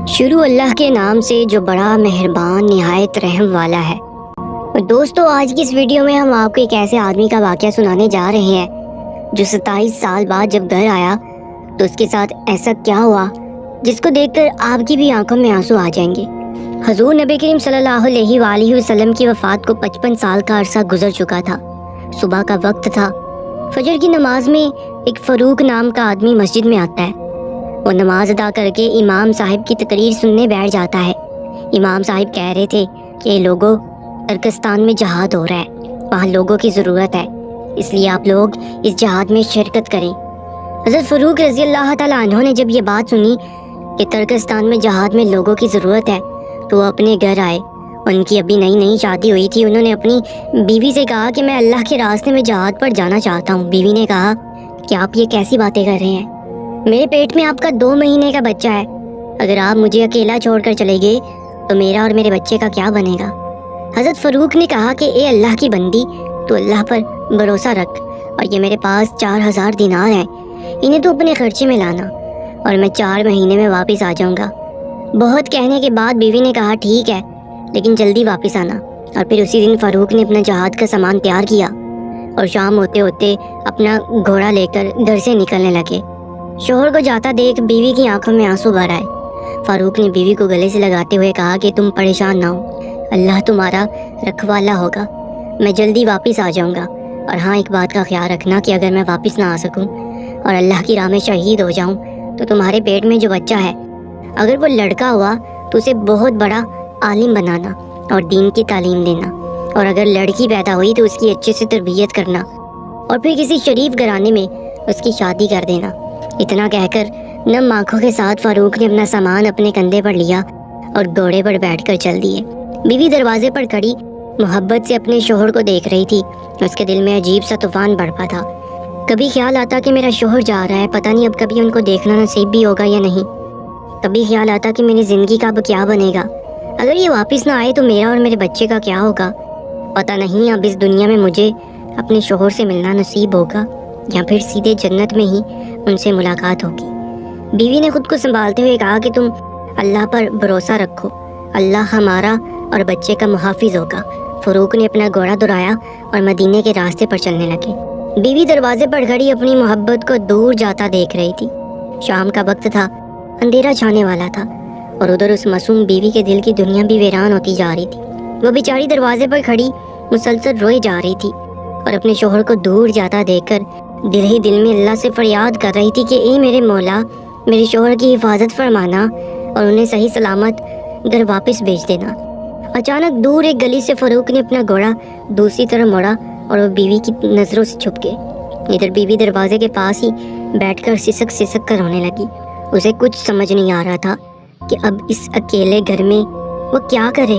شروع اللہ کے نام سے جو بڑا مہربان نہایت رحم والا ہے۔ دوستو، آج کی اس ویڈیو میں ہم آپ کو ایک ایسے آدمی کا واقعہ سنانے جا رہے ہیں جو 27 سال بعد جب گھر آیا تو اس کے ساتھ ایسا کیا ہوا جس کو دیکھ کر آپ کی بھی آنکھوں میں آنسو آ جائیں گے۔ حضور نبی کریم صلی اللہ علیہ وآلہ وسلم کی وفات کو 55 سال کا عرصہ گزر چکا تھا۔ صبح کا وقت تھا۔ فجر کی نماز میں ایک فاروق نام کا آدمی مسجد میں آتا ہے۔ وہ نماز ادا کر کے امام صاحب کی تقریر سننے بیٹھ جاتا ہے۔ امام صاحب کہہ رہے تھے کہ لوگوں، ترکستان میں جہاد ہو رہا ہے، وہاں لوگوں کی ضرورت ہے، اس لیے آپ لوگ اس جہاد میں شرکت کریں۔ حضرت فاروق رضی اللہ تعالیٰ عنہ نے جب یہ بات سنی کہ ترکستان میں جہاد میں لوگوں کی ضرورت ہے تو وہ اپنے گھر آئے۔ ان کی ابھی نئی شادی ہوئی تھی۔ انہوں نے اپنی بیوی سے کہا کہ میں اللہ کے راستے میں جہاد پر جانا چاہتا ہوں۔ بیوی نے کہا کہ آپ یہ کیسی باتیں کر رہے ہیں؟ میرے پیٹ میں آپ کا 2 مہینے کا بچہ ہے، اگر آپ مجھے اکیلا چھوڑ کر چلے گئے تو میرا اور میرے بچے کا کیا بنے گا؟ حضرت فاروق نے کہا کہ اے اللہ کی بندی، تو اللہ پر بھروسہ رکھ، اور یہ میرے پاس 4000 دینار ہیں، انہیں تو اپنے خرچے میں لانا، اور میں 4 مہینے میں واپس آ جاؤں گا۔ بہت کہنے کے بعد بیوی نے کہا ٹھیک ہے، لیکن جلدی واپس آنا۔ اور پھر اسی دن فاروق نے اپنا جہاد کا سامان تیار کیا اور شام ہوتے ہوتے اپنا گھوڑا لے کر گھر سے نکلنے لگے۔ شوہر کو جاتا دیکھ بیوی کی آنکھوں میں آنسو بھر آئے۔ فاروق نے بیوی کو گلے سے لگاتے ہوئے کہا کہ تم پریشان نہ ہو، اللہ تمہارا رکھوالا ہوگا، میں جلدی واپس آ جاؤں گا۔ اور ہاں، ایک بات کا خیال رکھنا کہ اگر میں واپس نہ آ سکوں اور اللہ کی راہ میں شہید ہو جاؤں تو تمہارے پیٹ میں جو بچہ ہے، اگر وہ لڑکا ہوا تو اسے بہت بڑا عالم بنانا اور دین کی تعلیم دینا، اور اگر لڑکی پیدا ہوئی تو اس کی اچھے سے تربیت کرنا اور پھر کسی شریف گھرانے میں اس کی شادی کر دینا۔ اتنا کہہ کر نم آنکھوں کے ساتھ فاروق نے اپنا سامان اپنے کندھے پر لیا اور گھوڑے پر بیٹھ کر چل دیے۔ بیوی دروازے پر کھڑی محبت سے اپنے شوہر کو دیکھ رہی تھی۔ اس کے دل میں عجیب سا طوفان بڑھا تھا۔ کبھی خیال آتا کہ میرا شوہر جا رہا ہے، پتہ نہیں اب کبھی ان کو دیکھنا نصیب بھی ہوگا یا نہیں۔ کبھی خیال آتا کہ میری زندگی کا اب کیا بنے گا، اگر یہ واپس نہ آئے تو میرا اور میرے بچے کا کیا ہوگا۔ پتہ نہیں اب اس دنیا میں مجھے اپنے شوہر سے ملنا نصیب ہوگا یا پھر سیدھے جنت میں ہی ان سے ملاقات ہوگی۔ بیوی نے خود کو سنبھالتے ہوئے کہا کہ تم اللہ پر بھروسہ رکھو، اللہ ہمارا اور بچے کا محافظ ہوگا۔ فاروق نے اپنا گھوڑا دہرایا اور مدینے کے راستے پر چلنے لگے۔ بیوی دروازے پر کھڑی اپنی محبت کو دور جاتا دیکھ رہی تھی۔ شام کا وقت تھا، اندھیرا چھانے والا تھا، اور ادھر اس معصوم بیوی کے دل کی دنیا بھی ویران ہوتی جا رہی تھی۔ وہ بیچاری دروازے پر کھڑی مسلسل روئے جا رہی تھی اور اپنے شوہر کو دور جاتا دیکھ کر دل ہی دل میں اللہ سے فریاد کر رہی تھی کہ اے میرے مولا، میرے شوہر کی حفاظت فرمانا اور انہیں صحیح سلامت گھر واپس بھیج دینا۔ اچانک دور ایک گلی سے فاروق نے اپنا گھوڑا دوسری طرف موڑا اور وہ بیوی کی نظروں سے چھپ گئے۔ ادھر بیوی دروازے کے پاس ہی بیٹھ کر سسک کر رونے لگی۔ اسے کچھ سمجھ نہیں آ رہا تھا کہ اب اس اکیلے گھر میں وہ کیا کرے۔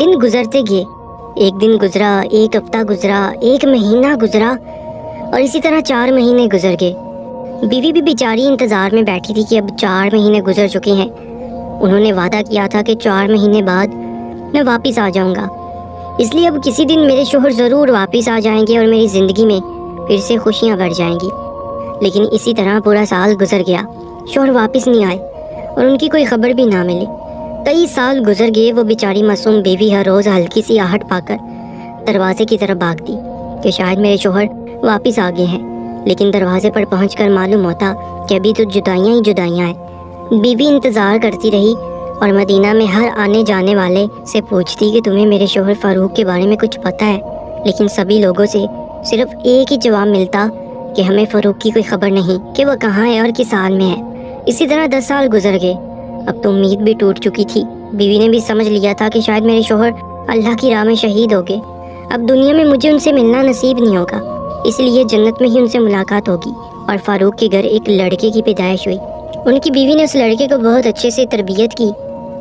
دن گزرتے گئے، ایک دن گزرا، ایک ہفتہ گزرا، ایک مہینہ گزرا، اور اسی طرح 4 مہینے گزر گئے۔ بیوی بھی بیچاری انتظار میں بیٹھی تھی کہ اب 4 مہینے گزر چکے ہیں۔ انہوں نے وعدہ کیا تھا کہ 4 مہینے بعد میں واپس آ جاؤں گا، اس لیے اب کسی دن میرے شوہر ضرور واپس آ جائیں گے اور میری زندگی میں پھر سے خوشیاں بڑھ جائیں گی۔ لیکن اسی طرح پورا سال گزر گیا، شوہر واپس نہیں آئے اور ان کی کوئی خبر بھی نہ ملی۔ کئی سال گزر گئے۔ وہ بیچاری معصوم بیوی ہر روز ہلکی سی آہٹ پا کر دروازے کی طرف بھاگتی کہ شاید میرے شوہر واپس آ گئے ہیں، لیکن دروازے پر پہنچ کر معلوم ہوتا کہ ابھی تو جدائیاں ہی جدائیاں ہیں۔ بیوی انتظار کرتی رہی اور مدینہ میں ہر آنے جانے والے سے پوچھتی کہ تمہیں میرے شوہر فاروق کے بارے میں کچھ پتہ ہے، لیکن سبھی لوگوں سے صرف ایک ہی جواب ملتا کہ ہمیں فاروق کی کوئی خبر نہیں کہ وہ کہاں ہے اور کس حال میں ہے۔ اسی طرح 10 سال گزر گئے۔ اب تو امید بھی ٹوٹ چکی تھی۔ بیوی نے بھی سمجھ لیا تھا کہ شاید میرے شوہر اللہ کی راہ میں شہید ہو گئے، اب دنیا میں مجھے ان سے ملنا نصیب نہیں ہوگا، اس لیے جنت میں ہی ان سے ملاقات ہوگی۔ اور فاروق کے گھر ایک لڑکے کی پیدائش ہوئی۔ ان کی بیوی نے اس لڑکے کو بہت اچھے سے تربیت کی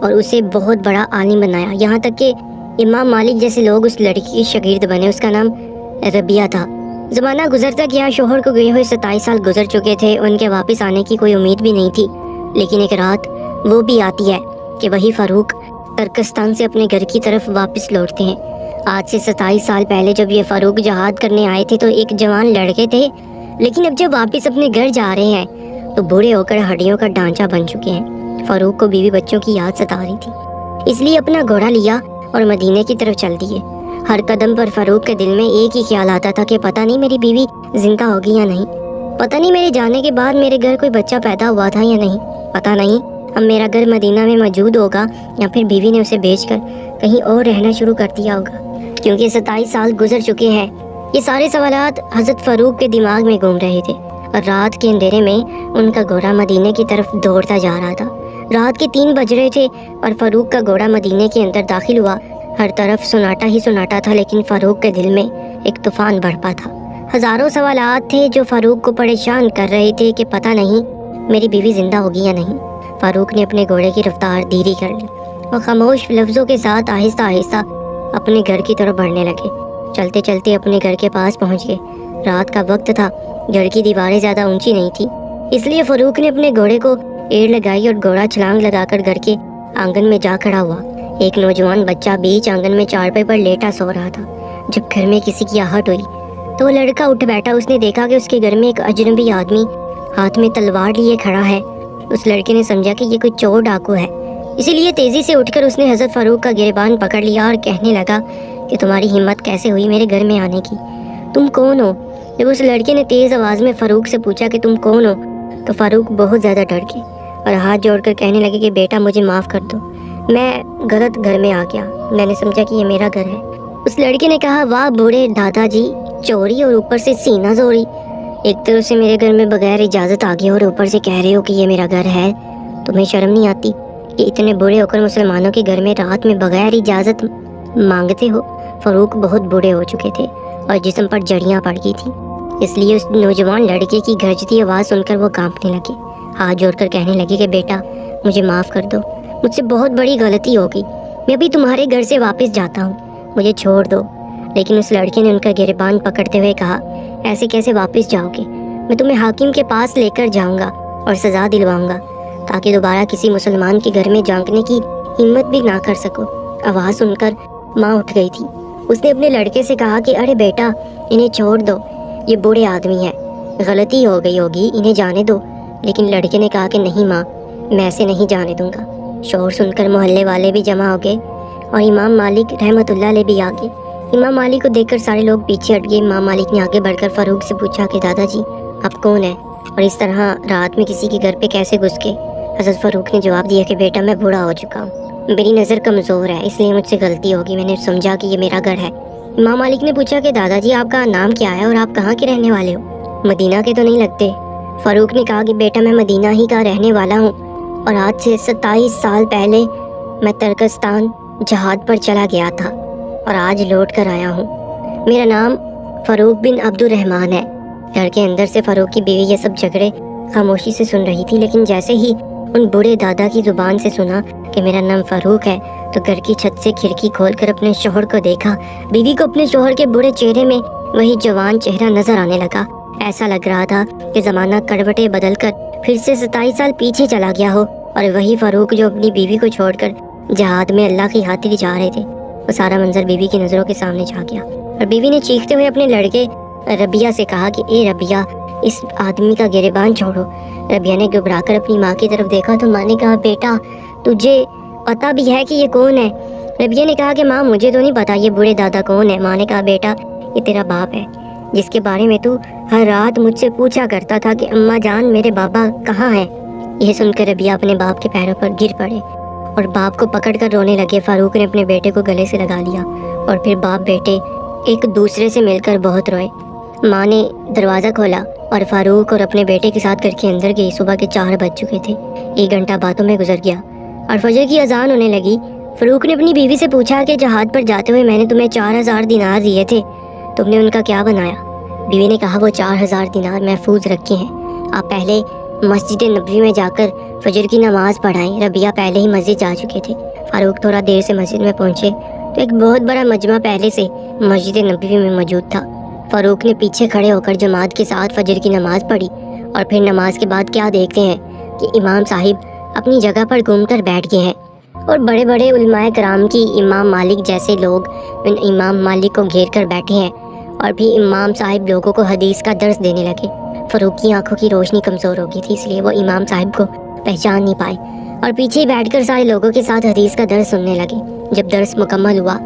اور اسے بہت بڑا عالم بنایا، یہاں تک کہ امام مالک جیسے لوگ اس لڑکی کی شاگرد بنے۔ اس کا نام ربیہ تھا۔ زمانہ گزرتا گیا، شوہر کو گئے ہوئے 27 سال گزر چکے تھے، ان کے واپس آنے کی کوئی امید بھی نہیں تھی۔ لیکن ایک رات وہ بھی آتی ہے کہ وہی فاروق ترکستان سے اپنے گھر کی طرف واپس لوٹتے ہیں۔ آج سے 27 سال پہلے جب یہ فاروق جہاد کرنے آئے تھے تو ایک جوان لڑکے تھے، لیکن اب جب واپس اپنے گھر جا رہے ہیں تو بوڑھے ہو کر ہڈیوں کا ڈھانچہ بن چکے ہیں۔ فاروق کو بیوی بچوں کی یاد ستا رہی تھی، اس لیے اپنا گھوڑا لیا اور مدینے کی طرف چل دیے۔ ہر قدم پر فاروق کے دل میں ایک ہی خیال آتا تھا کہ پتہ نہیں میری بیوی زندہ ہوگی یا نہیں، پتہ نہیں میرے جانے کے بعد میرے گھر کوئی بچہ پیدا ہوا تھا یا نہیں، پتہ نہیں اب میرا گھر مدینہ میں موجود ہوگا یا پھر بیوی نے اسے بیچ کر کہیں اور رہنا شروع کر دیا ہوگا، کیونکہ 27 سال گزر چکے ہیں۔ یہ سارے سوالات حضرت فاروق کے دماغ میں گھوم رہے تھے، اور رات کے اندھیرے میں ان کا گھوڑا مدینے کی طرف دوڑتا جا رہا تھا۔ رات کے 3 بج رہے تھے اور فاروق کا گھوڑا مدینے کے اندر داخل ہوا۔ ہر طرف سناٹا ہی سناٹا تھا، لیکن فاروق کے دل میں ایک طوفان بڑھتا تھا۔ ہزاروں سوالات تھے جو فاروق کو پریشان کر رہے تھے کہ پتہ نہیں میری بیوی زندہ ہوگی یا نہیں۔ فاروق نے اپنے گھوڑے کی رفتار دھیری کر لی اور خاموش لفظوں کے ساتھ آہستہ آہستہ اپنے گھر کی طرف بڑھنے لگے۔ چلتے چلتے اپنے گھر کے پاس پہنچ گئے۔ رات کا وقت تھا، گھر کی دیواریں زیادہ اونچی نہیں تھی، اس لیے فاروق نے اپنے گھوڑے کو ایڑ لگائی اور گھوڑا چھلانگ لگا کر گھر کے آنگن میں جا کھڑا ہوا۔ ایک نوجوان بچہ بیچ آنگن میں چارپائی پر لیٹا سو رہا تھا۔ جب گھر میں کسی کی آہٹ ہوئی تو وہ لڑکا اٹھ بیٹھا۔ اس نے دیکھا کہ اس کے گھر میں ایک اجنبی آدمی ہاتھ میں تلوار لیے کھڑا ہے۔ اس لڑکے نے سمجھا کہ یہ کوئی چور ڈاکو ہے، اسی لیے تیزی سے اٹھ کر اس نے حضرت فاروق کا گریبان پکڑ لیا اور کہنے لگا کہ تمہاری ہمت کیسے ہوئی میرے گھر میں آنے کی؟ تم کون ہو؟ جب اس لڑکے نے تیز آواز میں فاروق سے پوچھا کہ تم کون ہو تو فاروق بہت زیادہ ڈر گئے اور ہاتھ جوڑ کر کہنے لگے کہ بیٹا مجھے معاف کر دو، میں غلط گھر میں آ گیا، میں نے سمجھا کہ یہ میرا گھر ہے۔ اس لڑکے نے کہا واہ بوڑھے دادا جی، چوری اور اوپر سے سینہ زوری، ایک طرف سے میرے گھر میں بغیر اجازت آ گئے اور اوپر سے کہہ رہے ہو کہ یہ میرا گھر ہے، تمہیں شرم نہیں آتی کہ اتنے بوڑھے ہو کر مسلمانوں کے گھر میں رات میں بغیر اجازت مانگتے ہو؟ فاروق بہت بوڑھے ہو چکے تھے اور جسم پر جڑیاں پڑ گئی تھیں، اس لیے اس نوجوان لڑکے کی گرجتی آواز سن کر وہ کانپنے لگے۔ ہاتھ جوڑ کر کہنے لگے کہ بیٹا مجھے معاف کر دو، مجھ سے بہت بڑی غلطی ہو گئی، میں ابھی تمہارے گھر سے واپس جاتا ہوں، مجھے چھوڑ دو۔ لیکن اس لڑکے نے ان کا گریبان پکڑتے ہوئے کہا ایسے کیسے واپس جاؤ گے؟ میں تمہیں حاکم کے پاس لے کر جاؤں گا اور سزا دلواؤں گا تاکہ دوبارہ کسی مسلمان کے گھر میں جھانکنے کی ہمت بھی نہ کر سکو۔ آواز سن کر ماں اٹھ گئی تھی۔ اس نے اپنے لڑکے سے کہا کہ ارے بیٹا انہیں چھوڑ دو، یہ بوڑھے آدمی ہیں، غلطی ہو گئی ہوگی، انہیں جانے دو۔ لیکن لڑکے نے کہا کہ نہیں ماں، میں ایسے نہیں جانے دوں گا۔ شور سن کر محلے والے بھی جمع ہو گئے اور امام مالک رحمۃ اللہ علیہ بھی آ گئے۔ امام مالک کو دیکھ کر سارے لوگ پیچھے ہٹ گئے۔ امام مالک نے آگے بڑھ کر فاروق سے پوچھا کہ دادا جی آپ کون ہیں اور اس طرح رات میں کسی کے گھر پہ کیسے گھس گئے؟ حضرت فاروق نے جواب دیا کہ بیٹا میں بوڑھا ہو چکا ہوں، میری نظر کمزور ہے، اس لیے مجھ سے غلطی ہوگی، میں نے سمجھا کہ یہ میرا گھر ہے۔ امام مالک نے پوچھا کہ دادا جی آپ کا نام کیا ہے اور آپ کہاں کے رہنے والے ہو؟ مدینہ کے تو نہیں لگتے۔ فاروق نے کہا کہ بیٹا میں مدینہ ہی کا رہنے والا ہوں اور آج سے 27 سال پہلے میں ترکستان جہاد پر چلا گیا تھا اور آج لوٹ کر آیا ہوں۔ میرا نام فاروق بن عبد الرحمن ہے۔ گھر کے اندر سے فاروق کی بیوی یہ سب جھگڑے خاموشی سے سن رہی تھی، لیکن جیسے ہی ان بوڑھے دادا کی زبان سے سنا کہ میرا نام فاروق ہے تو گھر کی چھت سے کھڑکی کھول کر اپنے شوہر کو دیکھا۔ بیوی کو اپنے شوہر کے بوڑھے چہرے میں وہی جوان چہرہ نظر آنے لگا۔ ایسا لگ رہا تھا کہ زمانہ کروٹیں بدل کر پھر سے 27 سال پیچھے چلا گیا ہو اور وہی فاروق جو اپنی بیوی کو چھوڑ کر جہاد میں اللہ کی خاطر جا رہے تھے۔ وہ سارا منظر بیوی کی نظروں کے سامنے جا گیا اور بیوی نے چیختے ہوئے اپنے لڑکے ربیہ سے کہا کہ اے ربیہ اس آدمی کا گریبان چھوڑو۔ ربیہ نے گھبرا کر اپنی ماں کی طرف دیکھا تو ماں نے کہا بیٹا تجھے پتہ بھی ہے کہ یہ کون ہے؟ ربیہ نے کہا کہ ماں مجھے تو نہیں پتا یہ بوڑھے دادا کون ہے۔ ماں نے کہا بیٹا یہ تیرا باپ ہے جس کے بارے میں تو ہر رات مجھ سے پوچھا کرتا تھا کہ اماں جان میرے بابا کہاں ہیں؟ یہ سن کر ربیہ اپنے باپ کے پیروں پر گر پڑے اور باپ کو پکڑ کر رونے لگے۔ فاروق نے اپنے بیٹے کو گلے سے لگا لیا اور پھر باپ بیٹے ایک دوسرے سے مل کر بہت روئے۔ ماں نے دروازہ کھولا اور فاروق اور اپنے بیٹے کے ساتھ گھر کے اندر گئی۔ صبح کے 4 بج چکے تھے۔ 1 گھنٹہ باتوں میں گزر گیا اور فجر کی اذان ہونے لگی۔ فاروق نے اپنی بیوی سے پوچھا کہ جہاد پر جاتے ہوئے میں نے تمہیں 4000 دینار دیے تھے، تم نے ان کا کیا بنایا؟ بیوی نے کہا وہ 4000 دینار محفوظ رکھے ہیں، آپ پہلے مسجد نبوی میں جا کر فجر کی نماز پڑھائیں۔ ربیہ پہلے ہی مسجد جا چکے تھے۔ فاروق تھوڑا دیر سے مسجد میں پہنچے تو ایک بہت بڑا مجمع پہلے سے مسجد نبوی میں موجود تھا۔ فاروق نے پیچھے کھڑے ہو کر جماعت کے ساتھ فجر کی نماز پڑھی اور پھر نماز کے بعد کیا دیکھتے ہیں کہ امام صاحب اپنی جگہ پر گھوم کر بیٹھ گئے ہیں اور بڑے بڑے علماء کرام کی امام مالک جیسے لوگ ان امام مالک کو گھیر کر بیٹھے ہیں اور پھر امام صاحب لوگوں کو حدیث کا درس دینے لگے۔ فاروق کی آنکھوں کی روشنی کمزور ہو گئی تھی، اس لیے وہ امام صاحب کو پہچان نہیں پائے اور پیچھے بیٹھ کر سارے لوگوں کے ساتھ حدیث کا درس سننے لگے۔ جب درس مکمل ہوا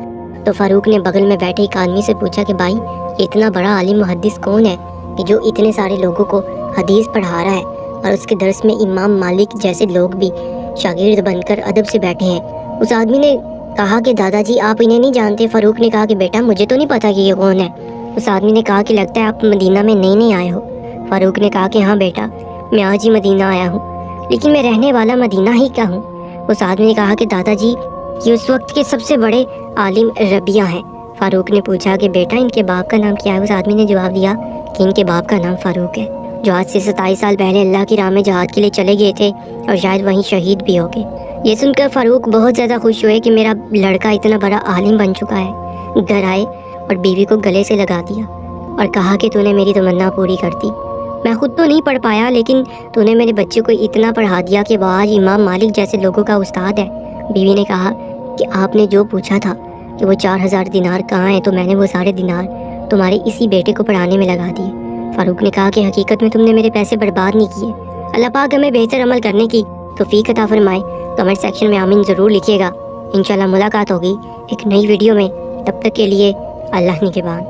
تو فاروق نے بغل میں بیٹھے ایک آدمی سے پوچھا کہ بھائی اتنا بڑا عالم محدث کون ہے کہ جو اتنے سارے لوگوں کو حدیث پڑھا رہا ہے اور اس کے درس میں امام مالک جیسے لوگ بھی شاگرد بن کر ادب سے بیٹھے ہیں؟ اس آدمی نے کہا کہ دادا جی آپ انہیں نہیں جانتے۔ فاروق نے کہا کہ بیٹا مجھے تو نہیں پتا کہ یہ کون ہے۔ اس آدمی نے کہا کہ لگتا ہے آپ مدینہ میں نئے آئے ہو۔ فاروق نے کہا کہ ہاں بیٹا میں آج ہی مدینہ آیا ہوں، لیکن میں رہنے والا مدینہ ہی کا ہوں۔ اس آدمی نے کہا کہ دادا جی یہ اس وقت کے سب سے بڑے عالم ربیہ ہیں۔ فاروق نے پوچھا کہ بیٹا ان کے باپ کا نام کیا ہے؟ اس آدمی نے جواب دیا کہ ان کے باپ کا نام فاروق ہے، جو آج سے 27 سال پہلے اللہ کی راہ میں جہاد کے لیے چلے گئے تھے اور شاید وہیں شہید بھی ہو گئے۔ یہ سن کر فاروق بہت زیادہ خوش ہوئے کہ میرا لڑکا اتنا بڑا عالم بن چکا ہے۔ گھر آئے اور بیوی کو گلے سے لگا دیا اور کہا کہ تو نے میری تمنا پوری کر دی۔ میں خود تو نہیں پڑھ پایا لیکن تو نے میرے بچے کو اتنا پڑھا دیا کہ وہ آج امام مالک جیسے لوگوں کا استاد ہے۔ بیوی نے کہا کہ آپ نے جو پوچھا تھا کہ وہ 4000 دینار کہاں ہیں تو میں نے وہ سارے دینار تمہارے اسی بیٹے کو پڑھانے میں لگا دیے۔ فاروق نے کہا کہ حقیقت میں تم نے میرے پیسے برباد نہیں کیے۔ اللہ پاک ہمیں بہتر عمل کرنے کی توفیق عطا فرمائے۔ کمنٹ سیکشن میں آمین ضرور لکھیے گا۔ انشاءاللہ ملاقات ہوگی ایک نئی ویڈیو میں، تب تک کے لیے اللہ نگہبان۔